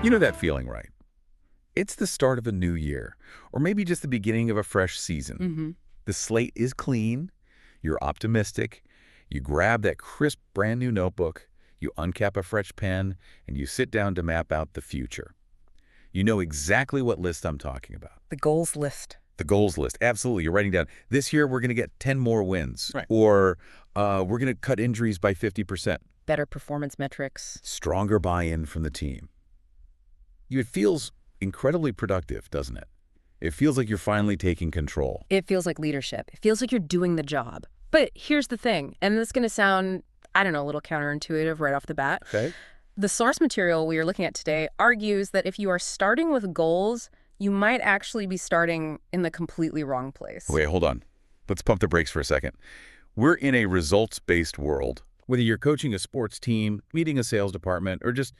You know that feeling, right? It's the start of a new year, or maybe just the beginning of a fresh season. The slate is clean, you're optimistic, you grab that crisp brand new notebook, you uncap a fresh pen, and you sit down to map out the future. You know exactly what list I'm talking about. The goals list. The goals list, absolutely. You're writing down, this year we're going to get 10 more wins, Right. or we're going to cut injuries by 50%. Better performance metrics. Stronger buy-in from the team. It feels incredibly productive, doesn't it? It feels like you're finally taking control. It feels like leadership. It feels like you're doing the job. But here's the thing, and this is going to sound, I don't know, a little counterintuitive right off the bat. Okay. The source material we are looking at today argues that if you are starting with goals, you might actually be starting in the completely wrong place. Wait, hold on. Let's pump the brakes for a second. We're in a results-based world. Whether you're coaching a sports team, leading a sales department, or just,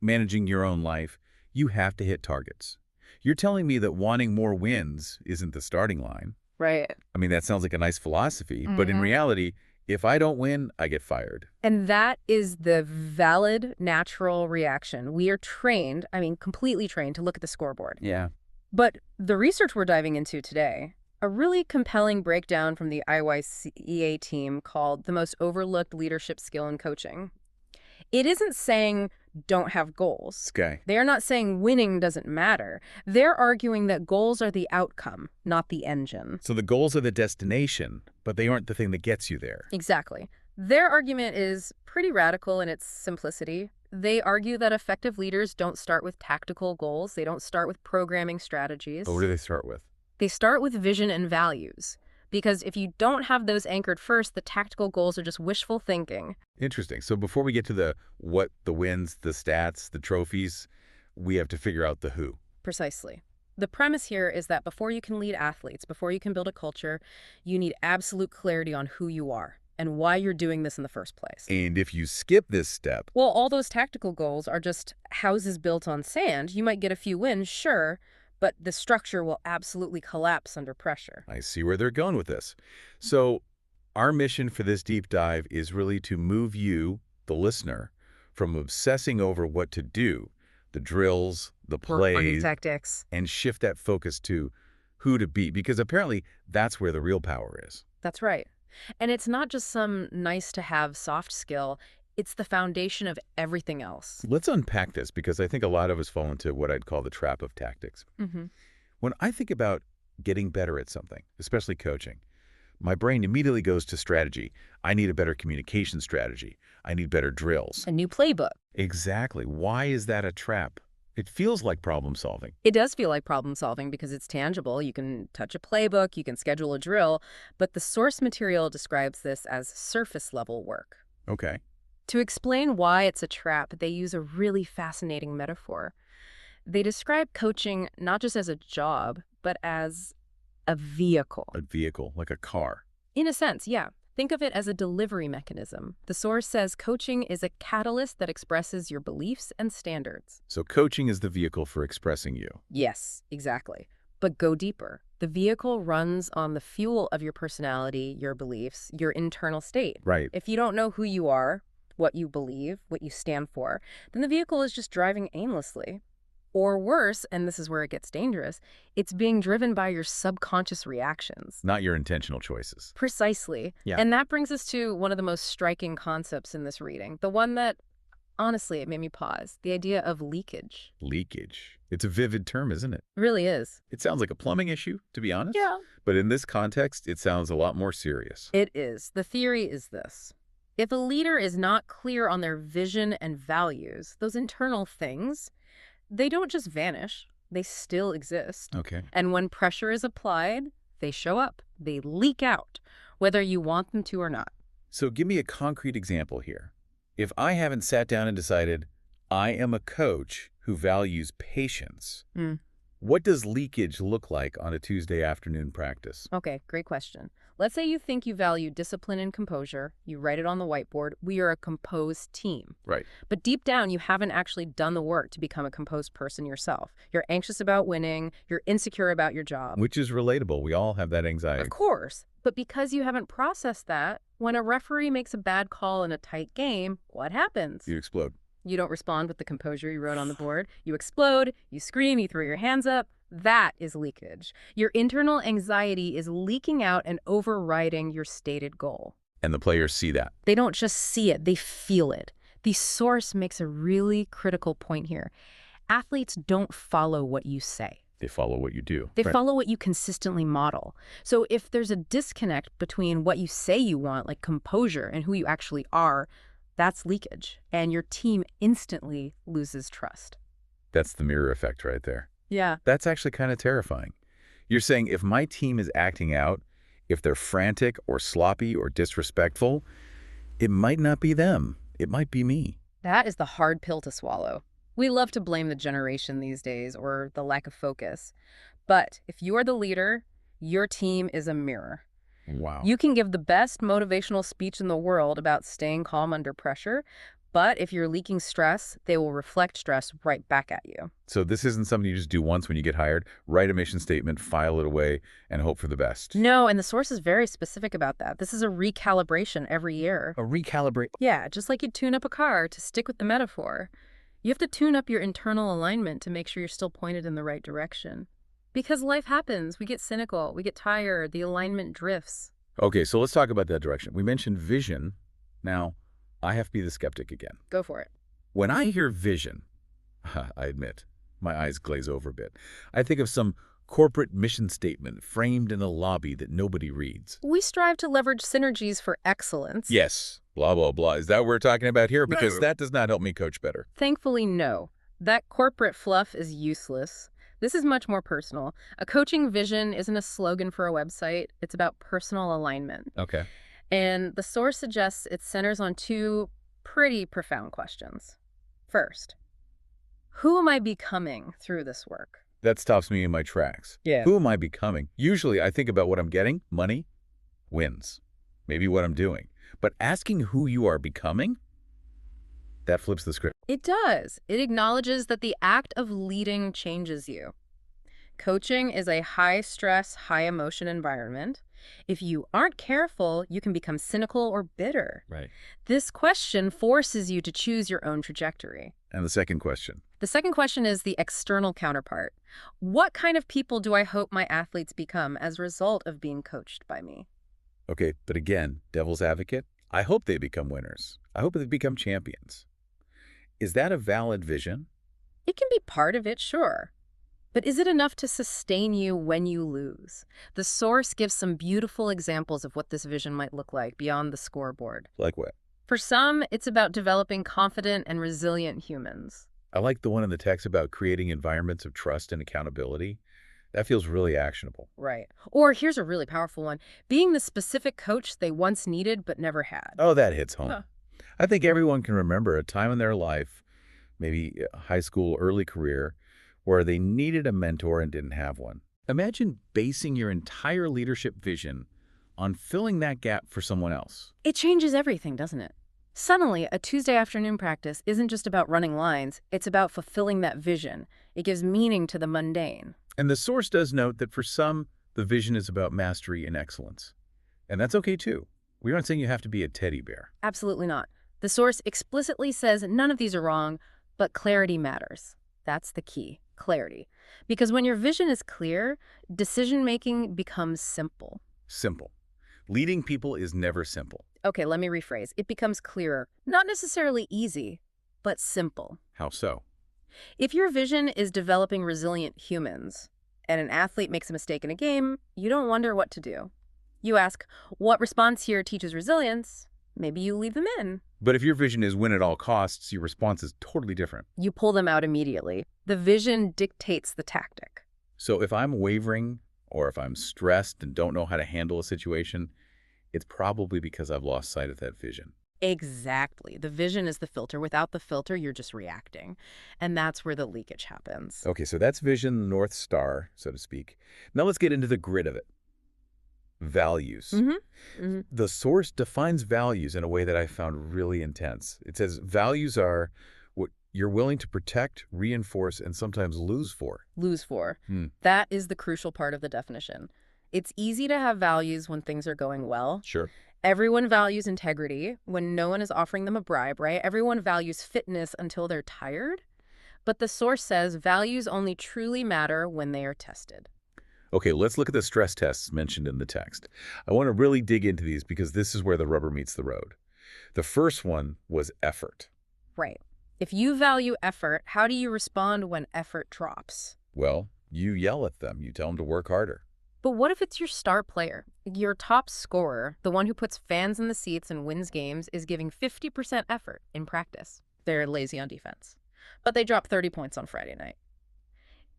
managing your own life, you have to hit targets. You're telling me that wanting more wins isn't the starting line. Right. I mean, that sounds like a nice philosophy, but in reality, if I don't win, I get fired. And that is the valid, natural reaction. We are trained, completely trained to look at the scoreboard. Yeah. But the research we're diving into today, a really compelling breakdown from the IYCEA team called The Most Overlooked Leadership Skill in Coaching. It isn't saying don't have goals. Okay. They are not saying winning doesn't matter. They're arguing that goals are the outcome, not the engine. So the goals are the destination, but they aren't the thing that gets you there. Exactly. Their argument is pretty radical in its simplicity. They argue that effective leaders don't start with tactical goals. They don't start with programming strategies. But what do they start with? They start with vision and values. Because if you don't have those anchored first, the tactical goals are just wishful thinking. Interesting. So before we get to the wins, the stats, the trophies, we have to figure out the who. Precisely. The premise here is that before you can lead athletes, before you can build a culture, you need absolute clarity on who you are and why you're doing this in the first place. And if you skip this step... Well, all those tactical goals are just houses built on sand. You might get a few wins, sure, but the structure will absolutely collapse under pressure. I see where they're going with this. So our mission for this deep dive is really to move you, the listener, from obsessing over what to do, the drills, the plays, tactics, and shift that focus to who to be, because apparently that's where the real power is. That's right. And it's not just some nice-to-have soft skill. It's the foundation of everything else. Let's unpack this, because I think a lot of us fall into what I'd call the trap of tactics. When I think about getting better at something, especially coaching, my brain immediately goes to strategy. I need a better communication strategy. I need better drills. A new playbook. Exactly. Why is that a trap? It feels like problem solving. It does feel like problem solving because it's tangible. You can touch a playbook, you can schedule a drill, but the source material describes this as surface level work. Okay. To explain why it's a trap, they use a really fascinating metaphor. They describe coaching not just as a job, but as a vehicle. A vehicle, like a car. In a sense, yeah. Think of it as a delivery mechanism. The source says coaching is a catalyst that expresses your beliefs and standards. So coaching is the vehicle for expressing you. Yes, exactly. But go deeper. The vehicle runs on the fuel of your personality, your beliefs, your internal state. Right. If you don't know who you are, what you believe, what you stand for, then the vehicle is just driving aimlessly. Or worse, and this is where it gets dangerous, it's being driven by your subconscious reactions. Not your intentional choices. Precisely. Yeah. And that brings us to one of the most striking concepts in this reading. The one that, honestly, it made me pause. The idea of leakage. Leakage. It's a vivid term, isn't it? It really is. It sounds like a plumbing issue, to be honest. Yeah. But in this context, it sounds a lot more serious. It is. The theory is this. If a leader is not clear on their vision and values, those internal things, they don't just vanish, they still exist. Okay. And when pressure is applied, they show up, they leak out, whether you want them to or not. So give me a concrete example here. If I haven't sat down and decided, I am a coach who values patience, what does leakage look like on a Tuesday afternoon practice? Okay, great question. Let's say you think you value discipline and composure. You write it on the whiteboard. We are a composed team. Right. But deep down, you haven't actually done the work to become a composed person yourself. You're anxious about winning. You're insecure about your job. Which is relatable. We all have that anxiety. Of course. But because you haven't processed that, when a referee makes a bad call in a tight game, what happens? You explode. You don't respond with the composure you wrote on the board. You explode, you scream, you throw your hands up. That is leakage. Your internal anxiety is leaking out and overriding your stated goal. And the players see that. They don't just see it, they feel it. The source makes a really critical point here. Athletes don't follow what you say. They follow what you do. They Right. follow what you consistently model. So if there's a disconnect between what you say you want, like composure, and who you actually are, that's leakage. And your team instantly loses trust. That's the mirror effect right there. Yeah. That's actually kind of terrifying. You're saying if my team is acting out, if they're frantic or sloppy or disrespectful, it might not be them. It might be me. That is the hard pill to swallow. We love to blame the generation these days or the lack of focus. But if you are the leader, your team is a mirror. Wow. You can give the best motivational speech in the world about staying calm under pressure, but if you're leaking stress, they will reflect stress right back at you. So this isn't something you just do once when you get hired. Write a mission statement, file it away, and hope for the best. No, and the source is very specific about that. This is a recalibration every year. A recalibrate. Yeah, just like you tune up a car, to stick with the metaphor. You have to tune up your internal alignment to make sure you're still pointed in the right direction. Because life happens. We get cynical. We get tired. The alignment drifts. Okay, so let's talk about that direction. We mentioned vision. Now, I have to be the skeptic again. Go for it. When I hear vision, I admit, my eyes glaze over a bit. I think of some corporate mission statement framed in a lobby that nobody reads. We strive to leverage synergies for excellence. Yes, blah, blah, blah. Is that what we're talking about here? Because that does not help me coach better. Thankfully, no. That corporate fluff is useless. This is much more personal. A coaching vision isn't a slogan for a website. It's about personal alignment. Okay. And the source suggests it centers on two pretty profound questions. First, who am I becoming through this work? That stops me in my tracks. Yeah. Who am I becoming? Usually I think about what I'm getting, money, wins, maybe what I'm doing. But asking who you are becoming, that flips the script. It does. It acknowledges that the act of leading changes you. Coaching is a high-stress, high-emotion environment. If you aren't careful, you can become cynical or bitter. Right. This question forces you to choose your own trajectory. And the second question. The second question is the external counterpart. What kind of people do I hope my athletes become as a result of being coached by me? Okay, but again, devil's advocate, I hope they become winners. I hope they become champions. Is that a valid vision? It can be part of it, sure. But is it enough to sustain you when you lose? The source gives some beautiful examples of what this vision might look like beyond the scoreboard. Like what? For some, it's about developing confident and resilient humans. I like the one in the text about creating environments of trust and accountability. That feels really actionable. Right. Or here's a really powerful one. Being the specific coach they once needed but never had. Oh, that hits home. Huh. I think everyone can remember a time in their life, maybe high school, early career, where they needed a mentor and didn't have one. Imagine basing your entire leadership vision on filling that gap for someone else. It changes everything, doesn't it? Suddenly, a Tuesday afternoon practice isn't just about running lines, it's about fulfilling that vision. It gives meaning to the mundane. And the source does note that for some, the vision is about mastery and excellence. And that's okay too. We aren't saying you have to be a teddy bear. Absolutely not. The source explicitly says none of these are wrong, but clarity matters. That's the key, clarity. Because when your vision is clear, decision-making becomes simple. Simple. Leading people is never simple. Okay, let me rephrase. It becomes clearer. Not necessarily easy, but simple. How so? If your vision is developing resilient humans, and an athlete makes a mistake in a game, you don't wonder what to do. You ask, what response here teaches resilience? Maybe you leave them in. But if your vision is win at all costs, your response is totally different. You pull them out immediately. The vision dictates the tactic. So if I'm wavering, or if I'm stressed and don't know how to handle a situation, it's probably because I've lost sight of that vision. Exactly. The vision is the filter. Without the filter, you're just reacting. And that's where the leakage happens. Okay, so that's vision, the North Star, so to speak. Now let's get into the grid of it. Values. The source defines values in a way that I found really intense. It says values are what you're willing to protect, reinforce, and sometimes lose for. Lose for. That is the crucial part of the definition. It's easy to have values when things are going well. Sure. Everyone values integrity when no one is offering them a bribe, right? Everyone values fitness until they're tired. But the source says values only truly matter when they are tested. Okay, let's look at the stress tests mentioned in the text. I want to really dig into these because this is where the rubber meets the road. The first one was effort. Right. If you value effort, how do you respond when effort drops? Well, you yell at them. You tell them to work harder. But what if it's your star player? Your top scorer, the one who puts fans in the seats and wins games, is giving 50% effort in practice. They're lazy on defense. But they drop 30 points on Friday night.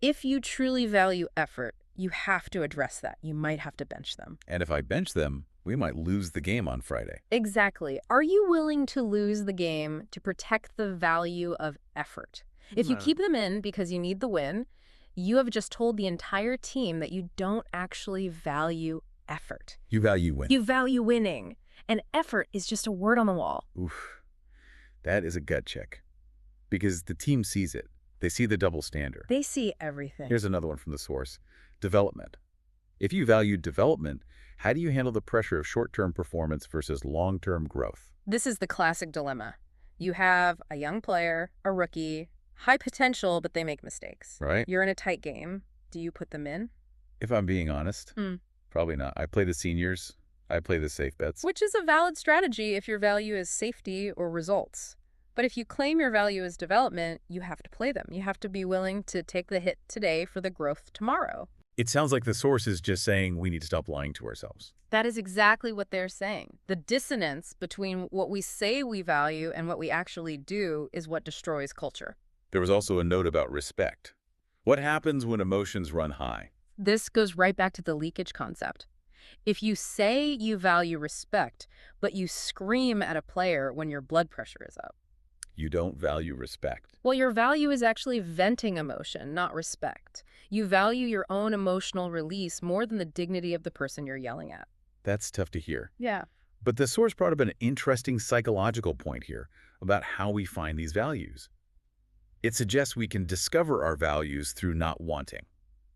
If you truly value effort, you have to address that. You might have to bench them. And if I bench them, we might lose the game on Friday. Exactly. Are you willing to lose the game to protect the value of effort? If you keep them in because you need the win, you have just told the entire team that you don't actually value effort. You value win. You value winning. And effort is just a word on the wall. Oof. That is a gut check. Because the team sees it. They see the double standard. They see everything. Here's another one from the source. Development. If you value development, how do you handle the pressure of short-term performance versus long-term growth? This is the classic dilemma. You have a young player, a rookie, high potential, but they make mistakes. Right? You're in a tight game. Do you put them in? If I'm being honest, probably not. I play the seniors. I play the safe bets. Which is a valid strategy if your value is safety or results. But if you claim your value is development, you have to play them. You have to be willing to take the hit today for the growth tomorrow. It sounds like the source is just saying we need to stop lying to ourselves. That is exactly what they're saying. The dissonance between what we say we value and what we actually do is what destroys culture. There was also a note about respect. What happens when emotions run high? This goes right back to the leakage concept. If you say you value respect, but you scream at a player when your blood pressure is up, You don't value respect. well, your value is actually venting emotion, not respect. You value your own emotional release more than the dignity of the person you're yelling at. That's tough to hear. Yeah. But the source brought up an interesting psychological point here about how we find these values. It suggests we can discover our values through not wanting.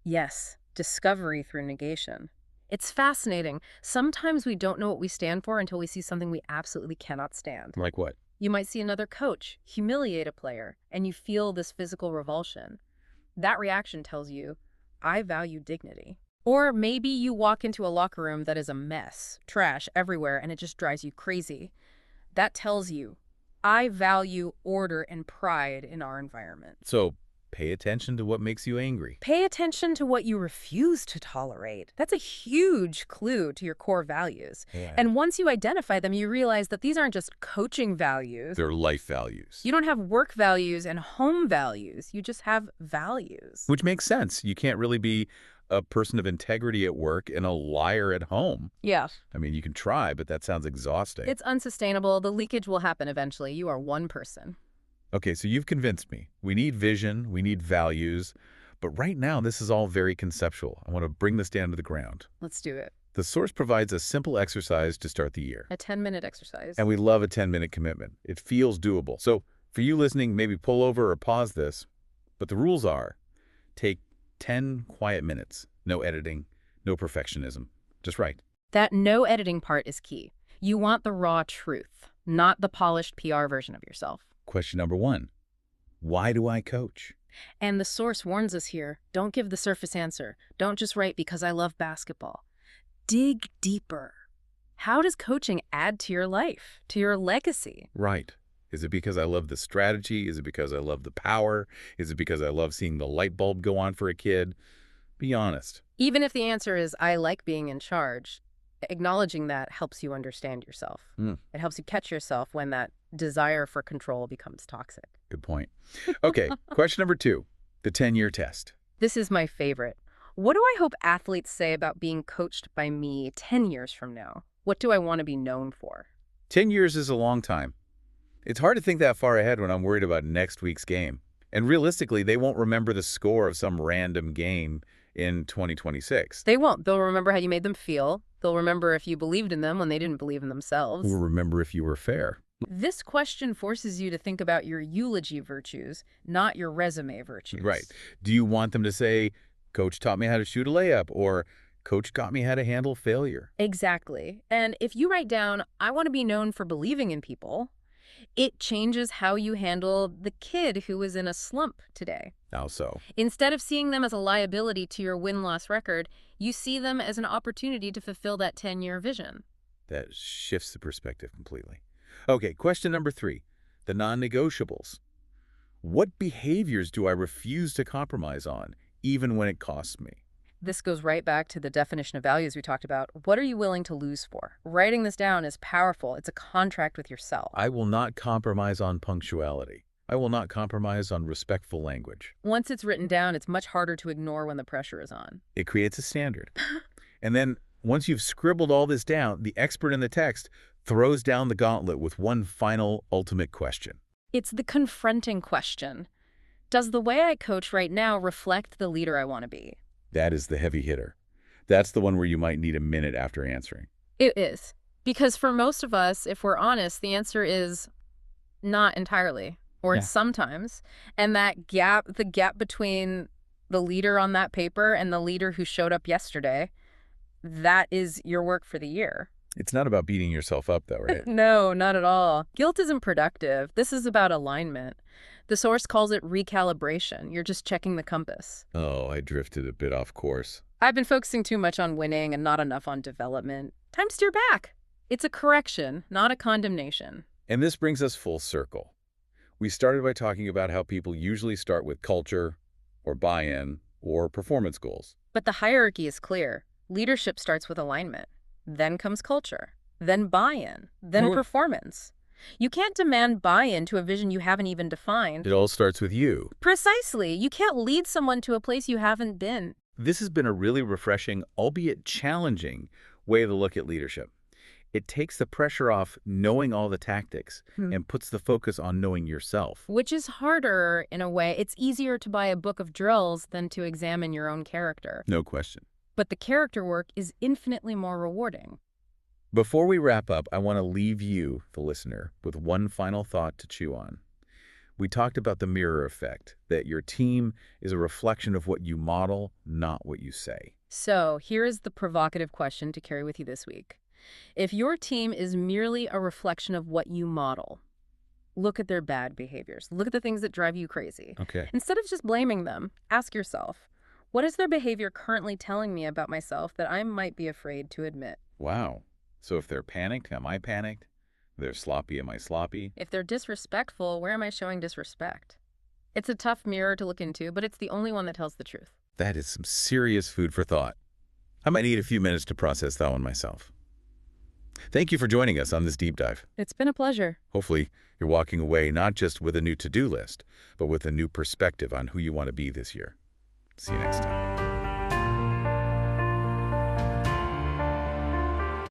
Yes, discovery through negation. It's fascinating. Sometimes we don't know what we stand for until we see something we absolutely cannot stand. Like what? You might see another coach humiliate a player, and you feel this physical revulsion. That reaction tells you, I value dignity. Or maybe you walk into a locker room that is a mess, trash everywhere, and it just drives you crazy. That tells you, I value order and pride in our environment. So pay attention to what makes you angry. Pay attention to what you refuse to tolerate. That's a huge clue to your core values. Yeah. And once you identify them, you realize that these aren't just coaching values. They're life values. You don't have work values and home values. You just have values. Which makes sense. You can't really be a person of integrity at work and a liar at home. Yeah. I mean, you can try, but that sounds exhausting. It's unsustainable. The leakage will happen eventually. You are one person. Okay, so you've convinced me. We need vision, we need values, but right now this is all very conceptual. I want to bring this down to the ground. Let's do it. The source provides a simple exercise to start the year. A 10-minute exercise. And we love a 10-minute commitment. It feels doable. So for you listening, maybe pull over or pause this. But the rules are, take 10 quiet minutes. No editing, no perfectionism. Just right. That no editing part is key. You want the raw truth, not the polished PR version of yourself. Question number 1. Why do I coach? And the source warns us here, don't give the surface answer. Don't just write because I love basketball. Dig deeper. How does coaching add to your life, to your legacy? Right. Is it because I love the strategy? Is it because I love the power? Is it because I love seeing the light bulb go on for a kid? Be honest. Even if the answer is, I like being in charge, acknowledging that helps you understand yourself. It helps you catch yourself when that desire for control becomes toxic. Good point. Okay, question number 2, the 10-year test. This is my favorite. What do I hope athletes say about being coached by me 10 years from now? What do I want to be known for? 10 years is a long time. It's hard to think that far ahead when I'm worried about next week's game. And realistically, they won't remember the score of some random game in 2026. They won't. They'll remember how you made them feel. They'll remember if you believed in them when they didn't believe in themselves. We'll remember if you were fair. This question forces you to think about your eulogy virtues, not your resume virtues. Right. Do you want them to say, Coach taught me how to shoot a layup, or Coach got me how to handle failure. Exactly. And if you write down, I want to be known for believing in people, it changes how you handle the kid who was in a slump today. How so? Instead of seeing them as a liability to your win-loss record, you see them as an opportunity to fulfill that 10-year vision. That shifts the perspective completely. Okay, question number 3, the non-negotiables. What behaviors do I refuse to compromise on, even when it costs me? This goes right back to the definition of values we talked about. What are you willing to lose for? Writing this down is powerful. It's a contract with yourself. I will not compromise on punctuality. I will not compromise on respectful language. Once it's written down, it's much harder to ignore when the pressure is on. It creates a standard. And then once you've scribbled all this down, the expert in the text throws down the gauntlet with one final ultimate question. It's the confronting question. Does the way I coach right now reflect the leader I want to be? That is the heavy hitter. That's the one where you might need a minute after answering. It is. Because for most of us, if we're honest, the answer is not entirely, or Yeah. sometimes. And that gap, the gap between the leader on that paper and the leader who showed up yesterday, that is your work for the year. It's not about beating yourself up, though, right? No, not at all. Guilt isn't productive. This is about alignment. The source calls it recalibration. You're just checking the compass. Oh, I drifted a bit off course. I've been focusing too much on winning and not enough on development. Time to steer back. It's a correction, not a condemnation. And this brings us full circle. We started by talking about how people usually start with culture, or buy-in, or performance goals. But the hierarchy is clear. Leadership starts with alignment. Then comes culture. Then buy-in. Then Well- performance. You can't demand buy-in to a vision you haven't even defined. It all starts with you. Precisely. You can't lead someone to a place you haven't been. This has been a really refreshing, albeit challenging, way to look at leadership. It takes the pressure off knowing all the tactics and puts the focus on knowing yourself. Which is harder in a way. It's easier to buy a book of drills than to examine your own character. No question. But the character work is infinitely more rewarding. Before we wrap up, I want to leave you, the listener, with one final thought to chew on. We talked about the mirror effect, that your team is a reflection of what you model, not what you say. So here is the provocative question to carry with you this week. If your team is merely a reflection of what you model, look at their bad behaviors. Look at the things that drive you crazy. Okay. Instead of just blaming them, ask yourself, what is their behavior currently telling me about myself that I might be afraid to admit? Wow. So if they're panicked, am I panicked? If they're sloppy, am I sloppy? If they're disrespectful, where am I showing disrespect? It's a tough mirror to look into, but it's the only one that tells the truth. That is some serious food for thought. I might need a few minutes to process that one myself. Thank you for joining us on this deep dive. It's been a pleasure. Hopefully, you're walking away not just with a new to-do list, but with a new perspective on who you want to be this year. See you next time.